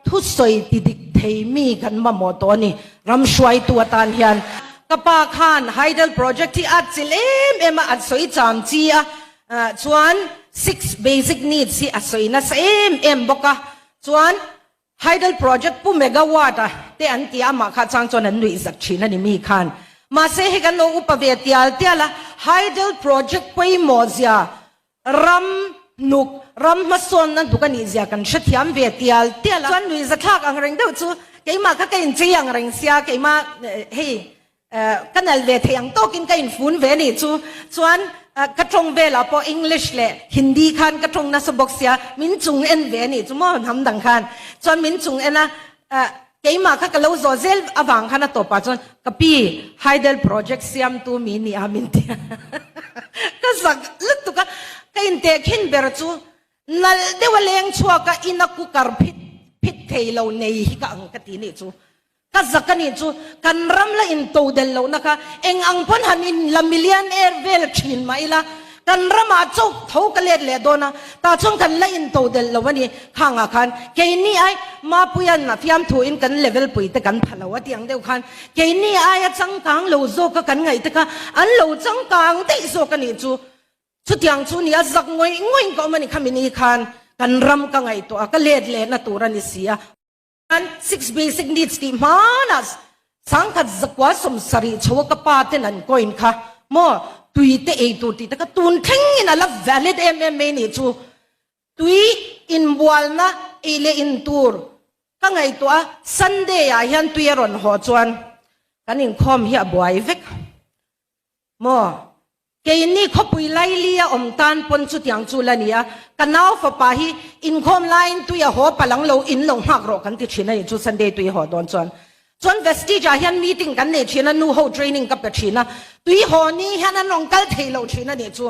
ทุสอยติดิกเทมีกันมาหมดตัวนี่รำช่วยตัวตานเฮียนกป้าขานไฮเดลโปรเจกต์ที่อัดสิเลมอัดสอยจามจีชวน 6 basic needs ที่อัดสอยนะบอกว่าชวนไฮเดลโปรเจกต์ปุ่มเมกะวัตต์แต่อันที่อามาข้าจังจวนนั้นดุยสักชีนั่นมีขานมาเสกกันโลอุปเวทีอัลเตียละไฮเดลโปรเจกต์ไปโมเซียรำนุกรำมาส่วนนั้นทุกนิจกันเสียมเวทีอัลเตียละส่วนดุยสักทักอังเริงเดียวจู่เกี่ยมาข้าเกี่ยนเจียงเริงเสียเกี่ยมาเฮ้กันนั่นเวทียังโตกินเกี่ยนฟุ้นเวนี่จู่ส่วนกระทงเวลาพออังกฤษเล่ฮินดีขันกระทงนัสบกเสียมินจุงเอ็นเวนี่จู่มั่วทำดังขันส่วนมินจุงเอ็นนะเกี่ยมาข้าก็เล่าโซเซลอวังขันตัวปัจจุบันกับพี่ไฮเดลโปรเจกต์เสียมตัวมินี่อามินเตียก็สักลึกตุกะเกี่ยนเตะขินเบรจู่นั่นเดี๋ยวเลี้ยงชัวก็อินักกุกการพิษเทลเอาในฮิกอังกตีนี่จู่ก็สักกันนี่จู่กันรำละอินโตเดลเอานะคะเอ็งอังพันหันอินละมิลเลียนเอร์เวลชินมาอีละกันรำอาจุกเท่ากันเลยโดนะตาช่วงกันละอินโตเดลเอาวันนี้ข้างอาคารเกี่ยนี่ไอมาปุยันนะฟิยามถูอินกันเลเวลปุยแต่กันพลาวที่ยังเดียวกันเกี่ยนี่ไอจังกังเหลาโซก็กันไงแต่กันอันเหลาจังกังเตะโซกันนี่จู่ชุดยังจู่นี่อาจักงวยก็มันนี่ขมินีคันกันรำกันไงตัวก็เลดนะตัวรันเสียอัน 6 basic needs ที่มานัสสังกัดจักว่าสมสรีชัวกับป้าเต็นันก้อยค่ะโม่ตุยเตะตัวที่ตะกตุนทิ้งนั่นละ valid MMA นี่จู่ตุยอินบัวนะเอเลอินตูร์ก็ไงตัว Sunday อ่ะยันตุยรอนหัวจวนกันอินคอมเฮียบวยเวกโม่เกย์นี่เขาปุยไล่เลียอมตานปนสุดอย่างจูลานียกันเอาฝปาฮีอินคอมไลน์ตุยหัวปลังโลอินลงหักรอกันที่ชินัยจูซันเดย์ตุยหัวดอนจวนจวนเวสติจ่ายันมีติ้งกันเนี่ยชินันนูโฮเทรนนิ่งกับกับชินะตุยหัวนี้ยันนองกัลเทโลชินะเนี่ยจู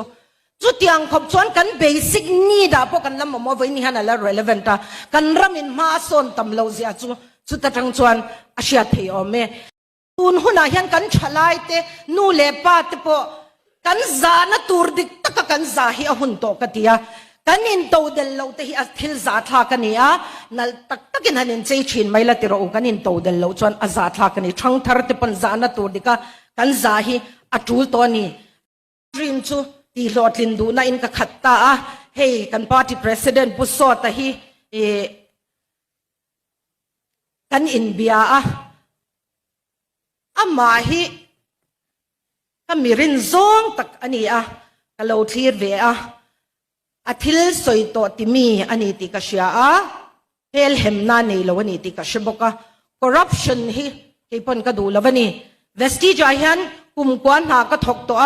ที่ยังขบจวนกันเบสิกนี่ดาพวกกันละมั่วไว้นี่ยันละ relevant กันรามินมาส่วนตำโลเสียจูตะจังจวนอาชีพเทียมเมตุนหุนายันกันฉลายเตนูเลปาเตปกันซานะตูร์ดิกตะกันซาฮิอาหุ่นโตกติยากันอินโตเดลโลเตฮิอัทิลซาทากันนี่นัลตักตะกินหันอินเซชินไม่ละติโรกันอินโตเดลโลจวนอาซาทากันนี่ช่างทาร์ติปันซานะตูร์ดิกกันซาฮิอัจูลตัวนี้ดรีมจูที่หลอดลินดูนะอินกับขัดตาเฮ้กันปาร์ตี้ประธานบุษโซตะฮิกันอินเบียอามาฮิก็มีรินซงตักอันนี้ก็เราทีร์เวอาทิลสอยตัวที่มีอันนี้ที่ก็เชียเฮลเฮมนานี่เราวันนี้ที่ก็เชื่อบอกว่า corruption ที่ปนก็ดูแล้ววันนี้ Vestige อายันกุมกวนหาก็ถกตัว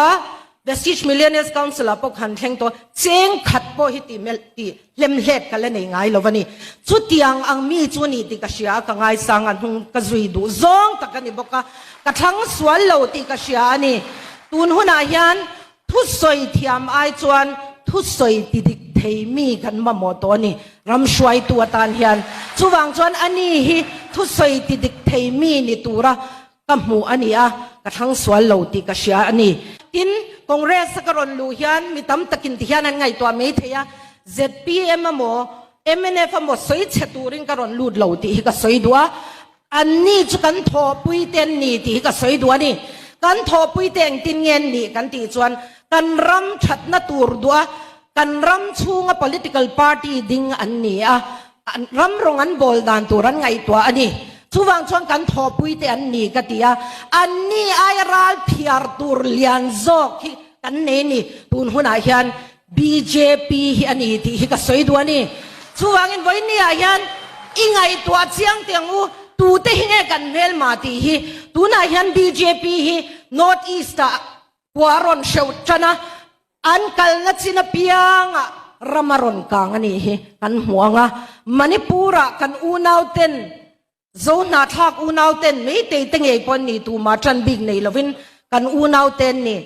Vestige Millionaires Council พวกหันแทงตัวเจงขัดโปหิติเมลตีเล่มเล็ดกันเลยในไงแล้ววันนี้จุดยังอังมีจุดนี้ที่ก็เชียก็ไงสังอันหงก็จุยดูซงตักอันนี้บอกว่ากระทั่งส่วนเราที่ก็เชียนี่ตุนหุนายันทุสอยเทียมไอจวนทุสอยติดิกเทมีกันมาหมดตัวนี่รำช่วยตัวตานยันจู่วังจวนอันนี้ฮิทุสอยติดิกเทมีนี่ตัวระกับหมูอันนี้กระทั่งส่วนเราที่ก็เชียอันนี้ทินคงเรสกรอนลูยันมีตั้มตะกินที่ยันไงตัวไม่เทีย ZPM โม MNF โมสอยเชตูริงกรอนลูดเราที่ก็สอยดัวอันนี้จุกันทอปุยเต็นนี่ที่ก็สอยดัวนี่กันทอปุยเต็งตินเงินนี่กันตีจวนกันรำชัดนาตูร์ดัวกันรำชูง political party ดิ่งอันนี้รำรงอันบอลดานตัวรันไงตัวอันนี้ชูวังชวนกันทอปุยเต็นนี่กันตีอันนี้ไอรัลพิอาร์ตูร์เลียนโซกกันเนนี่ตุนหุนายัน BJP อันนี้ที่ก็สวยดัวนี่ชูวังอินไว้นี่ยันอิงไงตัวเชียงเตียงอูตูเตหิเงกันเวลมาตีฮีตูน่าเห็น BJP ฮี North East กวารอนเชวชนะอันกัลนัชินพิยังรามารอนกางนี่ฮีกันหัวงะมณิปุระกันอูนาวเต็นโซนาทักอูนาวเต็นไม่เตยตั้งไอ้ปนนี่ตูมาจันบิกนี่ลวินกันอูนาวเต็นนี่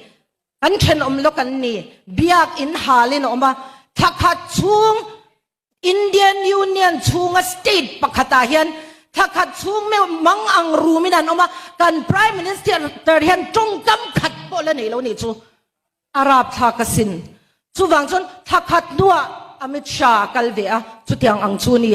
กันเชนอมลกันนี่เบียกอินฮาลินออกมาทักขัดชุง Indian Union ชุงสเตทปะขตาเฮียนถ้าขัดช่วงไม่มังอังรูมินันออกมากัน Prime Minister เตอร์เฮนจงกำขัดโปเลนี่แล้วนี่จูอาราบทากสินจูวังจนถ้าขัดนัวอมิตชากัลเวียจุดยังอังจูนี่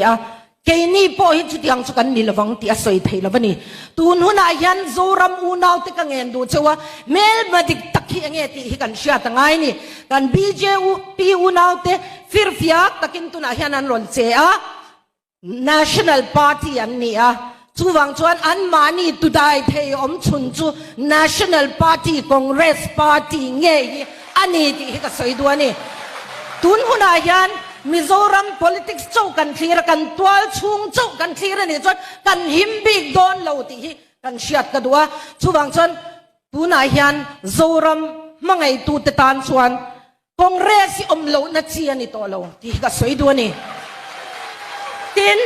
ke ni po hi chu tiang chu kan ni lawang ti a soi thei lawani tun huna hian zoram unau te ka ngen du chewa mel madik takhi ange ti hi kan sha tangai ni kan BJP unau te firfiak takin tuna hian an ron che a national party an ni a chuwang chuan an mani tudai thei om chun chu national party congress party nge hi ani ti hi ka soi du ani tun huna hian Mizoram politics chau kan clear kan twal chung chau kan clear ni chon kan himbig don lo ti hi kan siat ka dua chuwang chon tuna hian zoram mangai tu te tan chuan congress om lo na chi ani to lo ti ka soi du ni tin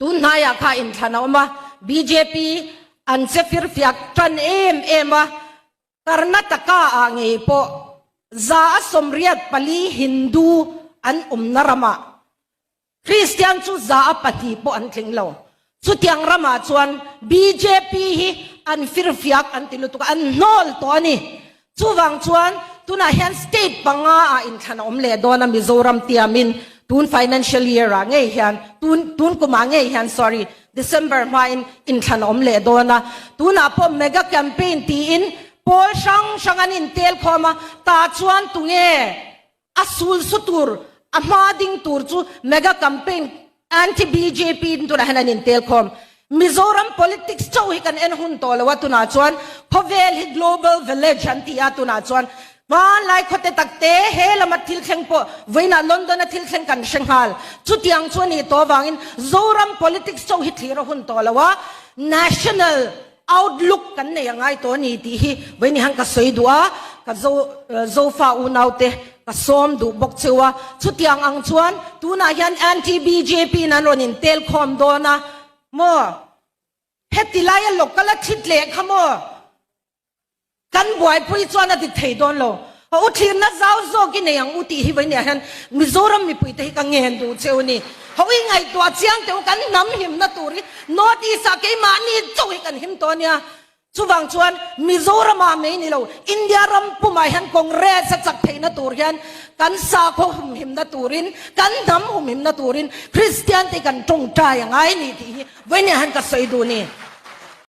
tun na ya kha in thana ma BJP an se fir fiak tan em Karnataka ange po za somriat pali Hindu an narama Christian chu za apati po an tlinglo chu tiang rama chuan BJP hi an firfiak an tilutuk an nol to ani chuwang chuan tuna hian state panga a in thana omle dona Mizoram tiamin tun financial year a nge hian tun kuma nge hian sorry December ma in thana omle dona tuna po mega campaign ti in Paul Shang anin tel khoma ta chuan tunge asul sutur amading tur chu mega campaign anti BJP tuna hanin tel khom Mizoram politics chau hi kan en hun tolawa tuna chuan khovel hi global village anti atuna chuan wan lai khote takte helama thil thleng po voina London a thil thleng kan shanghal chu tiang chuan hi to wangin Zoram politics chau hi thira hun tolawa national outlook kan ne yangai to ni ti hi voini han ka soidua ka zofa unaute ka som du bok chewa chu tiang ang chuan tuna hian anti BJP nan ronin tel khom dona mo hetilaya local thitle khamo kan boy pui chuan ati thei don lo o thir na zau zo ki ne yang uti hi voini han Mizoram mi pui te ka ngen du cheuni hoi ngai to chiang te kan nam him na turi not isa ke mani choi kan him to nia chuwang chuan Mizoram a me ni lo India ram pumai han congress sa chak theina tur hian kan sa kho him na turin kan nam him na turin Christian te kan tong ta yang ai ni ti voini han ka soi du ni